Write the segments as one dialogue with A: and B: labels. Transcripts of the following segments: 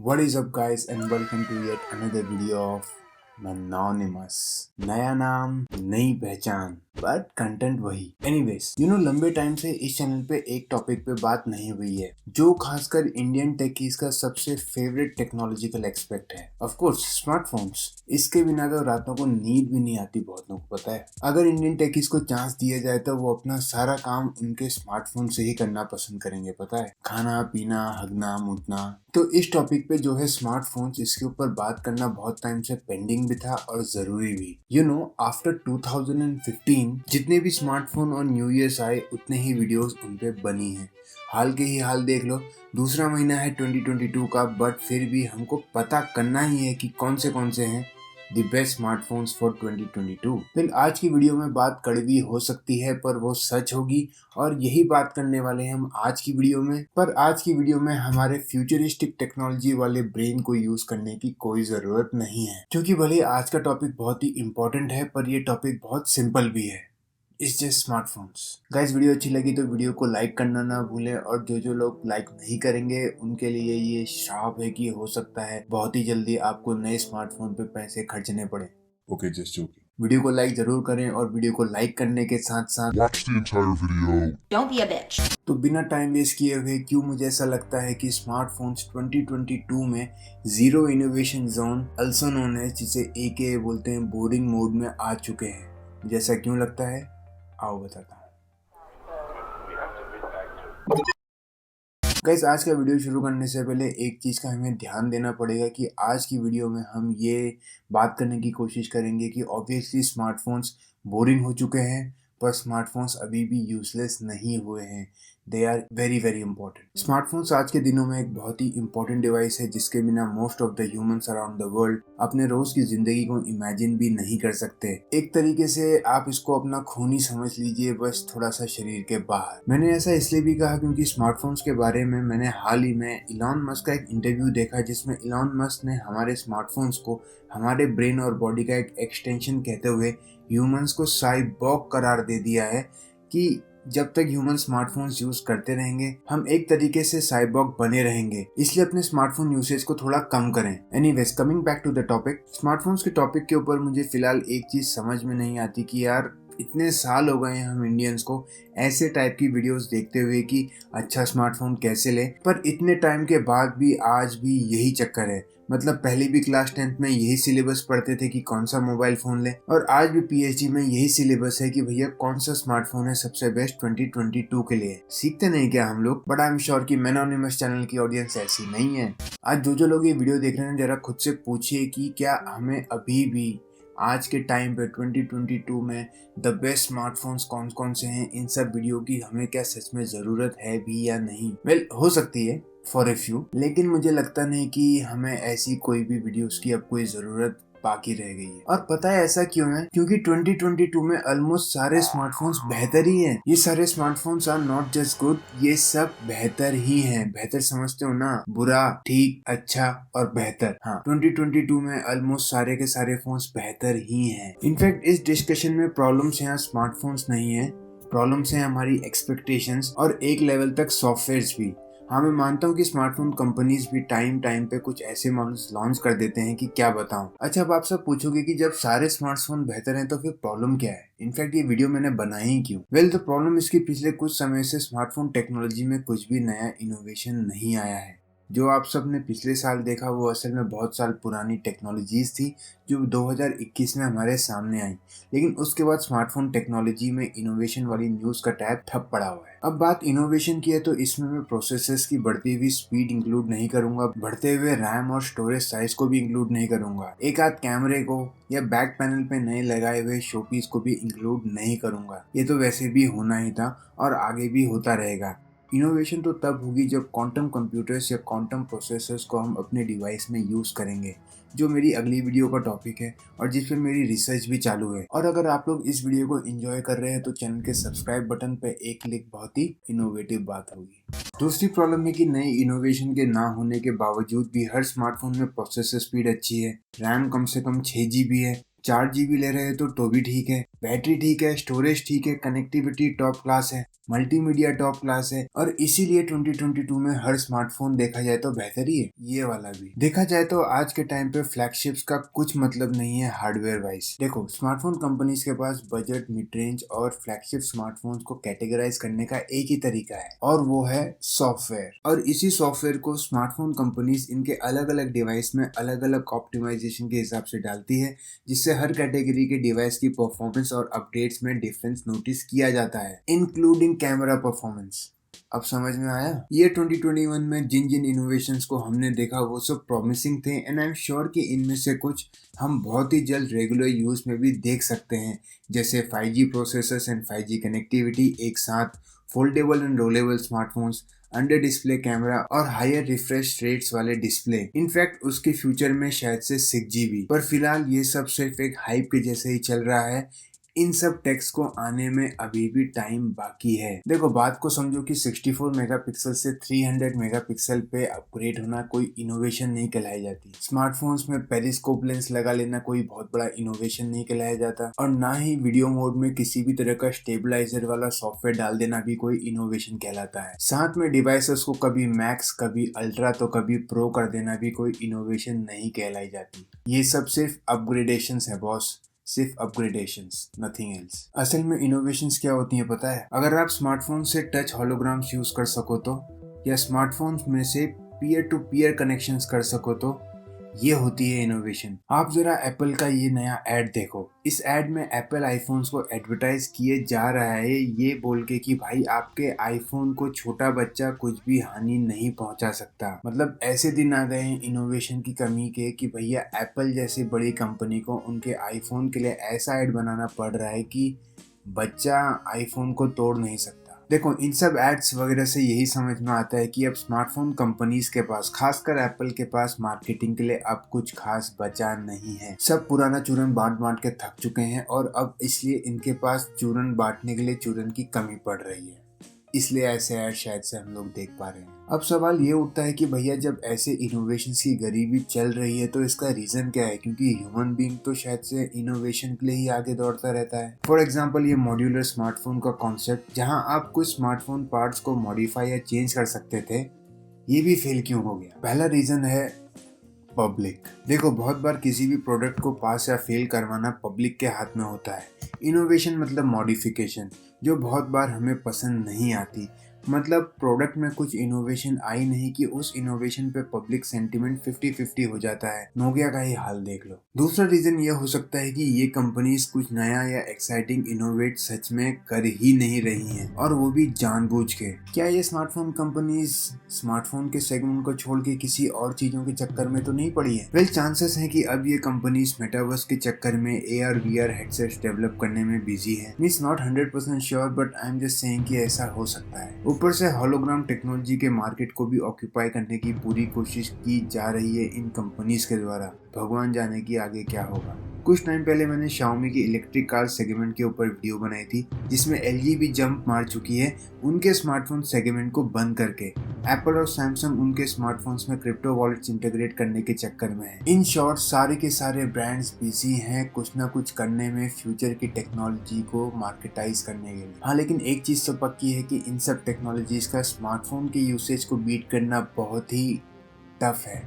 A: What is up guys and welcome to yet another video of Anonymous। नया नाम नई पहचान बट कंटेंट वही। एनीवेज लंबे टाइम से इस चैनल पे एक टॉपिक पे बात नहीं हुई है जो खासकर इंडियन टेकीज का सबसे फेवरेट टेक्नोलॉजिकल एक्सपेक्ट है, ऑफ कोर्स स्मार्टफोन्स। इसके बिना तो रातों को नींद भी नहीं आती, बहुत लोगों को पता है। अगर इंडियन टेकीज को चांस दिया जाए तो वो अपना सारा काम उनके स्मार्टफोन से ही करना पसंद करेंगे, पता है, खाना पीना हगना मुतना। तो इस टॉपिक पे जो है स्मार्टफोन्स, इसके ऊपर बात करना बहुत टाइम से पेंडिंग भी था और जरूरी भी। आफ्टर 2015 जितने भी स्मार्टफोन और न्यू ईयर्स आए उतने ही वीडियोस उन पे बनी हैं। हाल के ही हाल देख लो, दूसरा महीना है 2022 का, बट फिर भी हमको पता करना ही है कि कौन से हैं द बेस्ट स्मार्टफोन्स फॉर 2022। फिर आज की वीडियो में बात कड़वी हो सकती है पर वो सच होगी और यही बात करने वाले हैं हम आज की वीडियो में। पर आज की वीडियो में हमारे फ्यूचरिस्टिक टेक्नोलॉजी वाले ब्रेन को यूज करने की कोई जरूरत नहीं है, क्योंकि भले आज का टॉपिक बहुत ही इंपॉर्टेंट है पर ये टॉपिक बहुत सिंपल भी है। It's just smartphones. Guys, video अच्छी लगी तो वीडियो को लाइक करना ना भूलें, और जो लोग लाइक नहीं करेंगे उनके लिए ये श्राप है कि हो सकता है बहुत ही जल्दी आपको नए स्मार्टफोन पे पैसे खर्चने पड़े।
B: Okay, just joking.
A: वीडियो को लाइक जरूर करें और वीडियो को लाइक करने के साथ साथ
B: Watch the entire video.
C: Don't be a bitch.
A: तो बिना टाइम वेस्ट किए हुए क्यों मुझे ऐसा लगता है कि स्मार्टफोन्स 2022 में zero innovation zone, also known है, जिसे एके बोलते हैं, बोरिंग मोड में आ चुके हैं। जैसा क्यों लगता है आओ बताता हूँ। गाइस, आज का वीडियो शुरू करने से पहले एक चीज़ का हमें ध्यान देना पड़ेगा कि आज की वीडियो में हम ये बात करने की कोशिश करेंगे कि ऑब्वियसली स्मार्टफोन्स बोरिंग हो चुके हैं, पर स्मार्टफोन्स अभी भी यूजलेस नहीं हुए हैं। They are very very important. Smartphones आज के दिनों में एक बहुत ही इंपॉर्टेंट डिवाइस है जिसके बिना most of the humans around the world अपने रोज की जिंदगी को इमेजिन भी नहीं कर सकते। एक तरीके से आप इसको अपना खून ही समझ लीजिए, बस थोड़ा सा शरीर के बाहर। मैंने ऐसा इसलिए भी कहा क्योंकि स्मार्टफोन्स के बारे में मैंने हाल ही में इलॉन मस्क का एक इंटरव्यू देखा जिसमें इलॉन मस्क ने हमारे स्मार्टफोन्स को हमारे ब्रेन और बॉडी का एक एक्सटेंशन कहते हुए ह्यूमंस को साइबॉर्ग करार दे दिया है कि जब तक ह्यूमन स्मार्टफोन्स यूज करते रहेंगे हम एक तरीके से साइबॉर्ग बने रहेंगे, इसलिए अपने स्मार्टफोन यूसेज को थोड़ा कम करें। Anyways, coming back to the topic, smartphones के टॉपिक के ऊपर मुझे फिलहाल एक चीज समझ में नहीं आती कि यार इतने साल हो गए हैं हम इंडियंस को ऐसे टाइप की वीडियोस देखते हुए कि अच्छा स्मार्टफोन कैसे ले, पर इतने टाइम के बाद भी आज भी यही चक्कर है। मतलब पहले भी क्लास 10th में यही सिलेबस पढ़ते थे कि कौन सा मोबाइल फोन ले, और आज भी पीएचडी में यही सिलेबस है कि भैया कौन सा स्मार्टफोन है सबसे बेस्ट 2022 के लिए। सीखते नहीं क्या हम लोग? बट आई एम श्योर कि एनोनिमस चैनल की ऑडियंस ऐसी नहीं है। आज जो लोग ये वीडियो देख रहे हैं जरा खुद से पूछिए कि क्या हमें अभी भी आज के टाइम पे 2022 में द बेस्ट स्मार्टफोन्स कौन कौन से हैं, इन सब वीडियो की हमें क्या सच में जरूरत है भी या नहीं। वेल, हो सकती है फॉर ए फ्यू, लेकिन मुझे लगता नहीं कि हमें ऐसी कोई भी वीडियोस की अब कोई जरूरत बाकी रह गई है। और पता है ऐसा क्यों है? क्योंकि 2022 में ऑलमोस्ट सारे स्मार्टफोन्स बेहतर ही हैं। ये सारे smartphones are not just good, ये सब बेहतर ही हैं। बेहतर समझते हो ना? बुरा, ठीक, अच्छा और बेहतर। हाँ, 2022 में ऑलमोस्ट सारे के सारे फोन्स बेहतर ही हैं। इनफैक्ट इस डिस्कशन में प्रॉब्लम्स यहाँ स्मार्टफोन्स नहीं है, प्रॉब्लम्स हैं हमारी एक्सपेक्टेशंस और एक लेवल तक सॉफ्टवेयर्स भी। हाँ, मैं मानता हूँ कि स्मार्टफोन कंपनीज भी टाइम पे कुछ ऐसे मॉडल्स लॉन्च कर देते हैं कि क्या बताऊं। अच्छा, अब आप सब पूछोगे कि जब सारे स्मार्टफोन बेहतर हैं तो फिर प्रॉब्लम क्या है? इनफैक्ट ये वीडियो मैंने बनाई ही क्यों? वेल, द प्रॉब्लम इसकी पिछले कुछ समय से स्मार्टफोन टेक्नोलॉजी में कुछ भी नया इनोवेशन नहीं आया है। जो आप सब ने पिछले साल देखा वो असल में बहुत साल पुरानी टेक्नोलॉजीज थी जो 2021 में हमारे सामने आई, लेकिन उसके बाद स्मार्टफोन टेक्नोलॉजी में इनोवेशन वाली न्यूज़ का टैब ठप पड़ा हुआ है। अब बात इनोवेशन की है तो इसमें मैं प्रोसेसर्स की बढ़ती हुई स्पीड इंक्लूड नहीं करूंगा, बढ़ते हुए रैम और स्टोरेज साइज को भी इंक्लूड नहीं करूंगा, एक आध कैमरे को या बैक पैनल पे नए लगाए हुए शोपीस को भी इंक्लूड नहीं करूंगा। ये तो वैसे भी होना ही था और आगे भी होता रहेगा। इनोवेशन तो तब होगी जब क्वांटम कंप्यूटर्स या क्वांटम प्रोसेसर्स को हम अपने डिवाइस में यूज़ करेंगे, जो मेरी अगली वीडियो का टॉपिक है और जिस पर मेरी रिसर्च भी चालू है। और अगर आप लोग इस वीडियो को एंजॉय कर रहे हैं तो चैनल के सब्सक्राइब बटन पे एक क्लिक बहुत ही इनोवेटिव बात होगी। दूसरी प्रॉब्लम है कि नए इनोवेशन के ना होने के बावजूद भी हर स्मार्टफोन में प्रोसेसर स्पीड अच्छी है, रैम कम से कम 6 GB है, 4 GB ले रहे हैं तो भी ठीक है, बैटरी ठीक है, स्टोरेज ठीक है, कनेक्टिविटी टॉप क्लास है, मल्टीमीडिया टॉप क्लास है और इसीलिए 2022 में हर स्मार्टफोन देखा जाए तो बेहतर ही है। ये वाला भी देखा जाए तो आज के टाइम पे फ्लैगशिप्स का कुछ मतलब नहीं है हार्डवेयर वाइज। देखो, स्मार्टफोन कंपनीज के पास बजट, मिड रेंज और फ्लैगशिप स्मार्टफोन्स को कैटेगराइज करने का एक ही तरीका है और वो है सॉफ्टवेयर। और इसी सॉफ्टवेयर को स्मार्टफोन कंपनीज इनके अलग अलग डिवाइस में अलग अलग ऑप्टिमाइजेशन के हिसाब से डालती है, जिससे हर कैटेगरी के डिवाइस की परफॉर्मेंस और अपडेट्स में डिफरेंस नोटिस किया जाता है, इंक्लूडिंग कैमरा परफॉर्मेंस। अब समझ में आया? ये 2021 में जिन जिन इनोवेशंस को हमने देखा वो सब प्रॉमिसिंग थे एंड आई एम श्योर कि इनमें से कुछ हम बहुत ही जल्द रेगुलर यूज में भी देख सकते हैं, जैसे 5G processors and 5G connectivity एक साथ, foldable and rollable smartphones, under display camera और हायर रिफ्रेश रेट्स वाले डिस्प्ले। इनफैक्ट उसके फ्यूचर में शायद से 6G भी। पर फिलहाल ये सब सिर्फ एक हाइप के जैसे ही चल रहा है। इन सब टेक्स को आने में अभी भी टाइम बाकी है। देखो, बात को समझो कि 64 मेगापिक्सल से 300 मेगापिक्सल पे अपग्रेड होना कोई इनोवेशन नहीं कहलाई जाती। स्मार्टफोन्स में पेरिस्कोप लेंस लगा लेना कोई बहुत बड़ा इनोवेशन नहीं कहलाया जाता और ना ही वीडियो मोड में किसी भी तरह का स्टेबलाइजर वाला सॉफ्टवेयर डाल देना भी कोई इनोवेशन कहलाता है। साथ में डिवाइसेस को कभी मैक्स, कभी अल्ट्रा तो कभी प्रो कर देना भी कोई इनोवेशन नहीं कहलाई जाती। ये सब सिर्फ अपग्रेडेशंस है बॉस, सिर्फ अपग्रेडेशंस, नथिंग एल्स। असल में इनोवेशंस क्या होती हैं पता है? अगर आप स्मार्टफोन से टच होलोग्राम्स यूज कर सको तो, या स्मार्टफोन्स में से पीयर टू पीयर कनेक्शंस कर सको तो, ये होती है इनोवेशन। आप जरा एप्पल का ये नया ऐड देखो। इस ऐड में एप्पल आईफोन्स को एडवर्टाइज किए जा रहा है ये बोल के कि भाई आपके आईफोन को छोटा बच्चा कुछ भी हानि नहीं पहुंचा सकता। मतलब ऐसे दिन आ गए हैं इनोवेशन की कमी के कि भैया एप्पल जैसी बड़ी कंपनी को उनके आईफोन के लिए ऐसा ऐड बनाना पड़ रहा है कि बच्चा आईफोन को तोड़ नहीं सकता। देखो, इन सब एड्स वगैरह से यही समझ में आता है कि अब स्मार्टफोन कंपनीज के पास, खासकर एप्पल के पास, मार्केटिंग के लिए अब कुछ खास बचा नहीं है। सब पुराना चूरन बांट बांट के थक चुके हैं और अब इसलिए इनके पास चूरन बांटने के लिए चूरन की कमी पड़ रही है। इसलिए ऐसे ऐड शायद से हम लोग देख पा रहे हैं। अब सवाल ये उठता है कि भैया जब ऐसे इनोवेशंस की गरीबी चल रही है तो इसका रीजन क्या है? क्योंकि ह्यूमन बीइंग तो शायद से इनोवेशन के लिए ही आगे दौड़ता रहता है। फॉर एग्जांपल, ये मॉड्यूलर स्मार्टफोन का कॉन्सेप्ट, जहां आप कुछ स्मार्टफोन पार्ट्स को मॉडिफाई या चेंज कर सकते थे, ये भी फेल क्यों हो गया? पहला रीजन है पब्लिक। देखो, बहुत बार किसी भी प्रोडक्ट को पास या फेल करवाना पब्लिक के हाथ में होता है। इनोवेशन मतलब मॉडिफिकेशन, जो बहुत बार हमें पसंद नहीं आती। मतलब प्रोडक्ट में कुछ इनोवेशन आई नहीं कि उस इनोवेशन पे पब्लिक सेंटिमेंट 50-50 हो जाता है। नोकिया का ही हाल देख लो। दूसरा रीजन ये हो सकता है कि ये कंपनीज कुछ नया या एक्साइटिंग इनोवेट सच में कर ही नहीं रही हैं, और वो भी जानबूझ के। क्या ये स्मार्टफोन कंपनीज स्मार्टफोन के सेगमेंट को छोड़ के किसी और चीजों के चक्कर में तो नहीं पड़ी है? वेल, चांसेस है कि अब ये कंपनीज मेटावर्स के चक्कर में AR VR हेडसेट्स डेवलप करने में बिजी है। Means not 100% sure, but I am just saying कि ऐसा हो सकता है। ऊपर से होलोग्राम टेक्नोलॉजी के मार्केट को भी ऑक्यूपाई करने की पूरी कोशिश की जा रही है इन कंपनीज के द्वारा। भगवान जाने की आगे क्या होगा। कुछ टाइम पहले मैंने Xiaomi की इलेक्ट्रिक कार सेगमेंट के ऊपर वीडियो बनाई थी, जिसमें LG भी जंप मार चुकी है उनके स्मार्टफोन सेगमेंट को बंद करके। एप्पल और सैमसंग उनके स्मार्टफोन्स में क्रिप्टो वॉलेट्स इंटीग्रेट करने के चक्कर में है। इन शॉर्ट, सारे के सारे ब्रांड्स बिजी हैं कुछ ना कुछ करने में, फ्यूचर की टेक्नोलॉजी को मार्केटाइज करने के लिए। हाँ, लेकिन एक चीज तो पक्की है कि इन सब टेक्नोलॉजीज का स्मार्टफोन के यूसेज को बीट करना बहुत ही टफ है।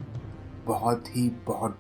A: बहुत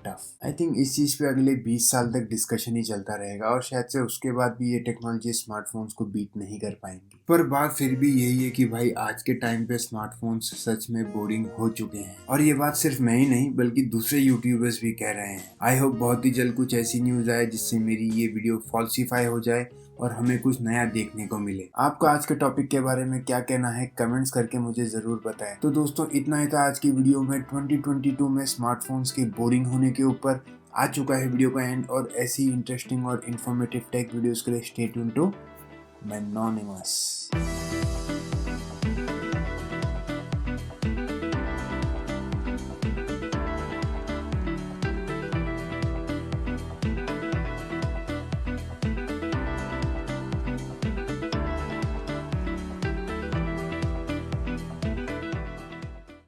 A: टफ। आई थिंक इस चीज पे अगले 20 साल तक डिस्कशन ही चलता रहेगा और शायद से उसके बाद भी ये टेक्नोलॉजी स्मार्टफोन्स को बीट नहीं कर पाएंगी। पर बात फिर भी यही है कि भाई आज के टाइम पे स्मार्टफोन्स सच में बोरिंग हो चुके हैं, और ये बात सिर्फ मैं ही नहीं बल्कि दूसरे यूट्यूबर्स भी कह रहे हैं। आई होप बहुत ही जल्द कुछ ऐसी न्यूज आए जिससे मेरी ये वीडियो फॉल्सिफाई हो जाए और हमें कुछ नया देखने को मिले। आपका आज के टॉपिक के बारे में क्या कहना है कमेंट्स करके मुझे जरूर बताएं। तो दोस्तों, इतना ही था आज की वीडियो में। 2022 में स्मार्टफोन्स के बोरिंग होने के ऊपर आ चुका है वीडियो का एंड, और ऐसी इंटरेस्टिंग और इन्फॉर्मेटिव टेक वीडियोस के लिए स्टे ट्यून्ड टू मैनोनिमस।